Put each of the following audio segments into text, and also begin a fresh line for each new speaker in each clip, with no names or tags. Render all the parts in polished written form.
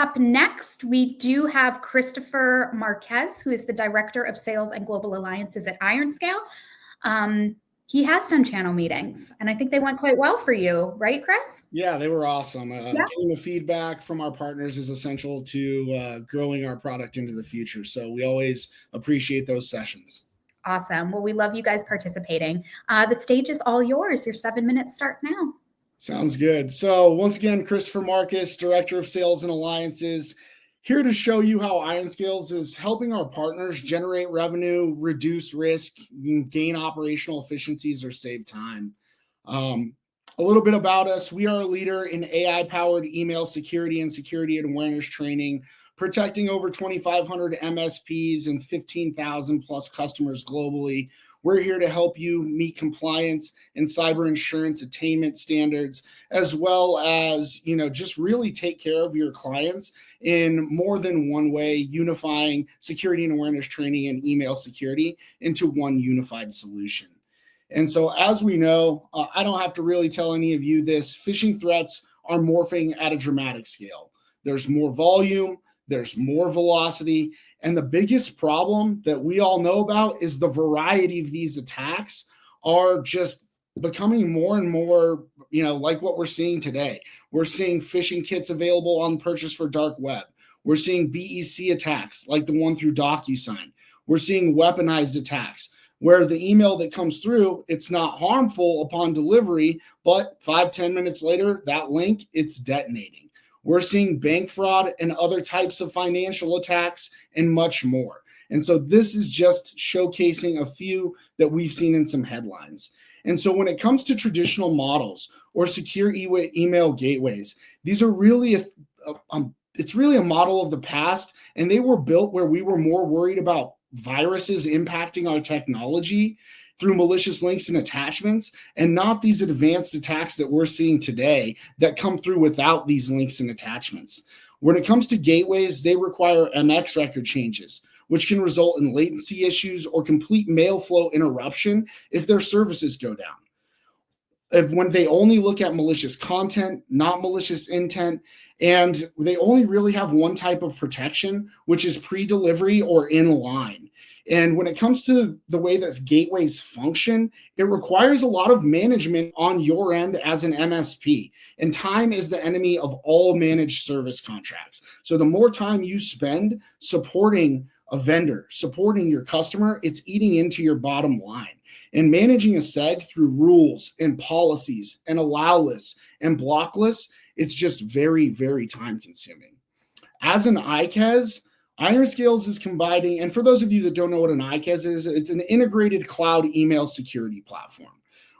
Up next, we do have Christopher Marquez, who is the Director of Sales and Global Alliances at Ironscale. He has done channel meetings, and I think they went quite well for you, right, Chris?
Yeah, they were awesome. Getting the feedback from our partners is essential to growing our product into the future. So we always appreciate those sessions.
Awesome. Well, we love you guys participating. The stage is all yours. Your 7 minutes start now.
Sounds good. So once again, Christopher Marcus, Director of Sales and Alliances, here to show you how Ironscales is helping our partners generate revenue, reduce risk, gain operational efficiencies, or save time. A little bit about us. We are a leader in AI-powered email security and security and awareness training, protecting over 2,500 MSPs and 15,000 plus customers globally. We're here to help you meet compliance and cyber insurance attainment standards, as well as, just really take care of your clients in more than one way, unifying security and awareness training and email security into one unified solution. And so, as we know, I don't have to really tell any of you this, phishing threats are morphing at a dramatic scale. There's more volume, there's more velocity, and the biggest problem that we all know about is the variety of these attacks are just becoming more and more, like what we're seeing today. We're seeing phishing kits available on purchase for dark web. We're seeing BEC attacks like the one through DocuSign. We're seeing weaponized attacks where the email that comes through, it's not harmful upon delivery, but 5-10 minutes later, that link, it's detonating. We're seeing bank fraud and other types of financial attacks and much more. And so this is just showcasing a few that we've seen in some headlines. And so when it comes to traditional models or secure email gateways, these are really it's really a model of the past, and they were built where we were more worried about viruses impacting our technology through malicious links and attachments, and not these advanced attacks that we're seeing today that come through without these links and attachments. When it comes to gateways, they require MX record changes, which can result in latency issues or complete mail flow interruption if their services go down. When they only look at malicious content, not malicious intent, and they only really have one type of protection, which is pre-delivery or in line. And when it comes to the way that gateways function, it requires a lot of management on your end as an MSP. And time is the enemy of all managed service contracts. So the more time you spend supporting a vendor, supporting your customer, it's eating into your bottom line. And managing a SEG through rules and policies and allow lists and block lists, it's just very, very time consuming. As an ICAS, Ironscales is combining, and for those of you that don't know what an ICAS is, it's an integrated cloud email security platform.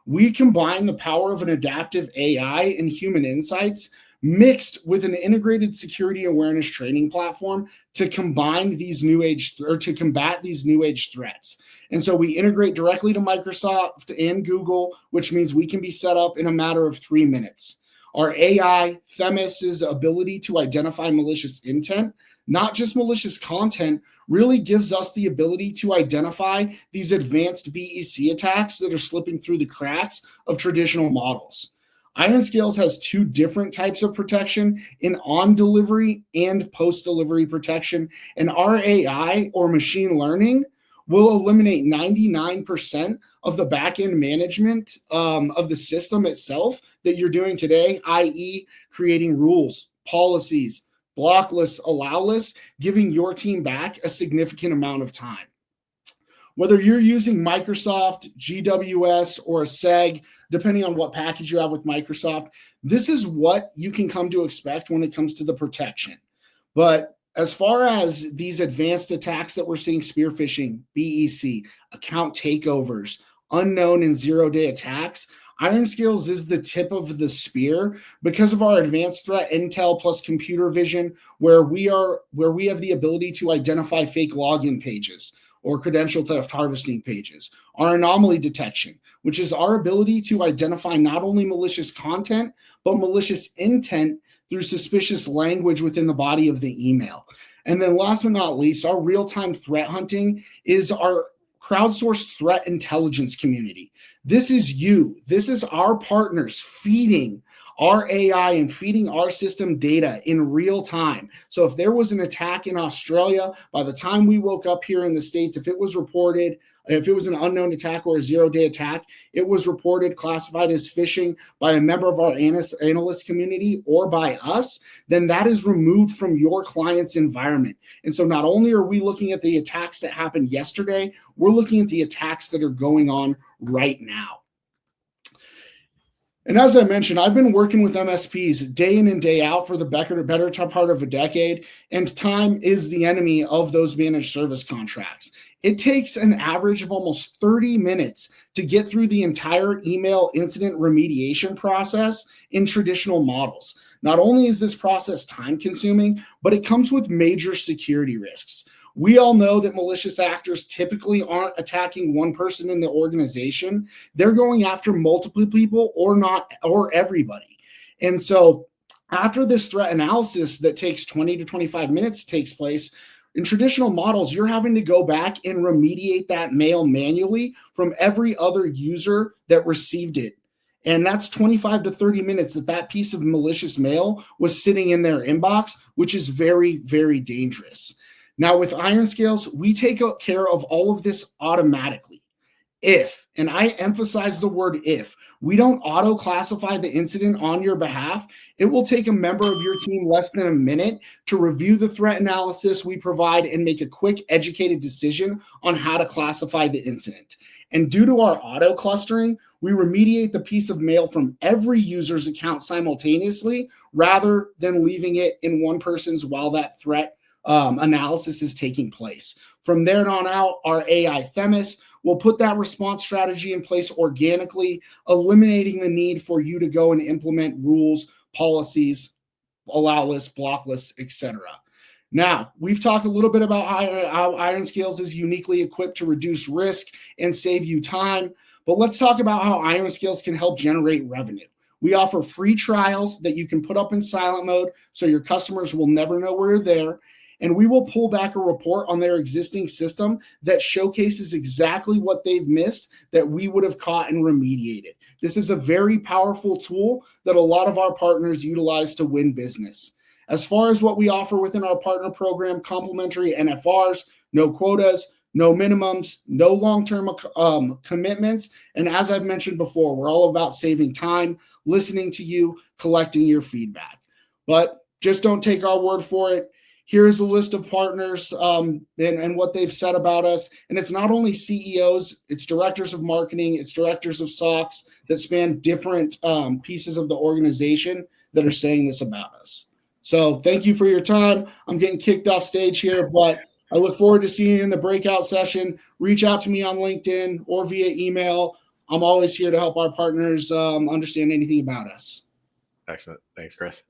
We combine the power of an adaptive AI and human insights mixed with an integrated security awareness training platform to combine these to combat these new age threats. And so we integrate directly to Microsoft and Google, which means we can be set up in a matter of 3 minutes. Our AI, Themis's ability to identify malicious intent, not just malicious content, really gives us the ability to identify these advanced BEC attacks that are slipping through the cracks of traditional models. Ironscales has 2 different types of protection in on-delivery and post-delivery protection, and our AI or machine learning will eliminate 99% of the back-end management of the system itself that you're doing today, i.e. creating rules, policies, block lists, allow lists, giving your team back a significant amount of time. Whether you're using Microsoft, GWS, or a SEG, depending on what package you have with Microsoft, this is what you can come to expect when it comes to the protection. But as far as these advanced attacks that we're seeing, spear phishing, BEC, account takeovers, unknown and zero-day attacks, Ironscales is the tip of the spear because of our advanced threat intel plus computer vision, where we have the ability to identify fake login pages or credential theft harvesting pages, our anomaly detection, which is our ability to identify not only malicious content, but malicious intent through suspicious language within the body of the email. And then last but not least, our real-time threat hunting is our crowdsourced threat intelligence community. This is you. This is our partners feeding our AI and feeding our system data in real time. So if there was an attack in Australia, by the time we woke up here in the States, if it was reported, if it was an unknown attack or a zero-day attack, it was reported, classified as phishing by a member of our analyst community or by us, then that is removed from your client's environment. And so not only are we looking at the attacks that happened yesterday, we're looking at the attacks that are going on right now. And as I mentioned, I've been working with MSPs day in and day out for the better part of a decade, and time is the enemy of those managed service contracts. It takes an average of almost 30 minutes to get through the entire email incident remediation process in traditional models. Not only is this process time consuming, but it comes with major security risks. We all know that malicious actors typically aren't attacking one person in the organization. They're going after multiple people or everybody. And so after this threat analysis that takes 20 to 25 minutes takes place, in traditional models, you're having to go back and remediate that mail manually from every other user that received it. And that's 25 to 30 minutes that piece of malicious mail was sitting in their inbox, which is very, very dangerous. Now with Ironscales, we take care of all of this automatically. If, and I emphasize the word if, we don't auto-classify the incident on your behalf, it will take a member of your team less than a minute to review the threat analysis we provide and make a quick, educated decision on how to classify the incident. And due to our auto-clustering, we remediate the piece of mail from every user's account simultaneously rather than leaving it in one person's while that threat analysis is taking place. From there on out, our AI Themis will put that response strategy in place organically, eliminating the need for you to go and implement rules, policies, allow lists, block lists, etc. Now, we've talked a little bit about how Ironscales is uniquely equipped to reduce risk and save you time, but let's talk about how Ironscales can help generate revenue. We offer free trials that you can put up in silent mode so your customers will never know we're there. And we will pull back a report on their existing system that showcases exactly what they've missed that we would have caught and remediated. This is a very powerful tool that a lot of our partners utilize to win business. As far as what we offer within our partner program, complimentary NFRs, no quotas, no minimums, no long-term commitments. And as I've mentioned before, we're all about saving time, listening to you, collecting your feedback. But just don't take our word for it. Here's a list of partners and what they've said about us. And it's not only CEOs, it's directors of marketing, it's directors of SOCs that span different pieces of the organization that are saying this about us. So thank you for your time. I'm getting kicked off stage here, but I look forward to seeing you in the breakout session. Reach out to me on LinkedIn or via email. I'm always here to help our partners understand anything about us.
Excellent. Thanks, Chris.